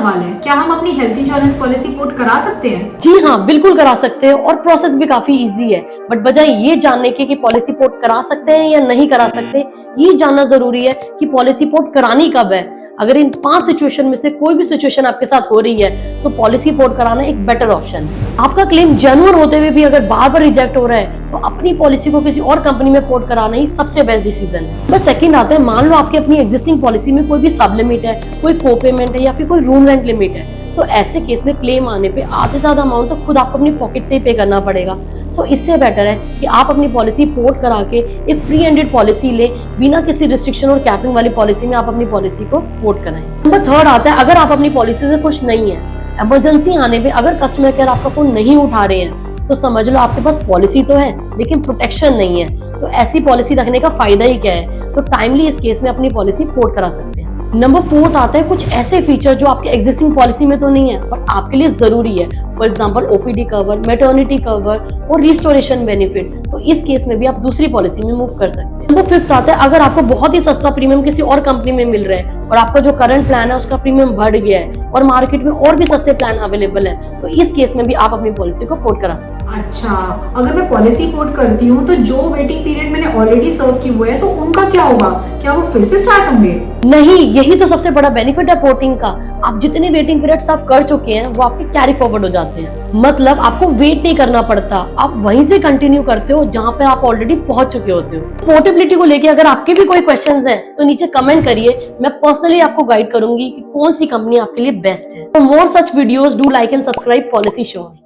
सवाल है, क्या हम अपनी हेल्थ इंश्योरेंस पॉलिसी पोर्ट करा सकते हैं? जी हाँ, बिल्कुल करा सकते हैं और प्रोसेस भी काफी इजी है। बट बजाय ये जानने के कि पॉलिसी पोर्ट करा सकते हैं या नहीं करा सकते, ये जानना जरूरी है कि पॉलिसी पोर्ट करानी कब है। अगर इन 5 सिचुएशन में से कोई भी सिचुएशन आपके साथ हो रही है तो पॉलिसी पोर्ट कराना एक बेटर ऑप्शन है। आपका क्लेम जेन्युइन होते हुए भी अगर बार बार रिजेक्ट हो रहा है तो अपनी पॉलिसी को किसी और कंपनी में पोर्ट कराना ही सबसे बेस्ट डिसीजन है। बस सेकंड आता है, मान लो आपकी अपनी एग्जिस्टिंग पॉलिसी में कोई भी सब लिमिट है, कोई को पेमेंट है या फिर कोई रूम रेंट लिमिट है, तो ऐसे केस में क्लेम आने पे आधे से ज्यादा अमाउंट तो खुद आपको अपनी पॉकेट से ही पे करना पड़ेगा। सो इससे बेटर है कि आप अपनी पॉलिसी पोर्ट करा के एक फ्री एंडेड पॉलिसी ले, बिना किसी रिस्ट्रिक्शन और कैपिंग वाली पॉलिसी में आप अपनी पॉलिसी को पोर्ट कराएं। नंबर थर्ड आता है, अगर आप अपनी पॉलिसी से खुश नहीं है, इमरजेंसी आने पे अगर कस्टमर केयर आपका फोन नहीं उठा रहे हैं तो समझ लो आपके पास पॉलिसी तो है लेकिन प्रोटेक्शन नहीं है। तो ऐसी पॉलिसी रखने का फायदा ही क्या है? तो टाइमली इस केस में अपनी पॉलिसी पोर्ट करा सकते हैं। नंबर 4 आता है कुछ ऐसे फीचर जो आपके एग्जिस्टिंग पॉलिसी में तो नहीं है बट आपके लिए जरूरी है। For example OPD cover, maternity cover और रिस्टोरेशन बेनिफिट। तो इस केस में भी आप दूसरी पॉलिसी में मूव कर सकते हैं। नंबर 5 आता है, अगर आपको बहुत ही सस्ता प्रीमियम किसी और कंपनी में मिल रहा है और आपका जो करंट प्लान है उसका प्रीमियम बढ़ गया है और मार्केट में और भी सस्ते प्लान अवेलेबल है, तो इस केस में भी आप अपनी पॉलिसी को पोर्ट करा सकते हैं। अच्छा, अगर मैं पॉलिसी पोर्ट करती हूँ तो जो वेटिंग पीरियड मैंने ऑलरेडी सर्व किए हुए हैं तो उनका क्या होगा? क्या वो फिर से स्टार्ट होंगे? नहीं, यही तो सबसे बड़ा बेनिफिट है पोर्टिंग का। आप जितने वेटिंग पीरियड सर्व कर चुके हैं वो आपके कैरी फॉरवर्ड हो जाते हैं। मतलब आपको वेट नहीं करना पड़ता, आप वहीं से कंटिन्यू करते हो जहां पे आप ऑलरेडी पहुंच चुके होते हो। पोर्टेबिलिटी को लेके अगर आपके भी कोई क्वेश्चंस हैं तो नीचे कमेंट करिए, मैं पर्सनली आपको गाइड करूंगी कि कौन सी कंपनी आपके लिए बेस्ट है। For more such videos do like and subscribe policy sure.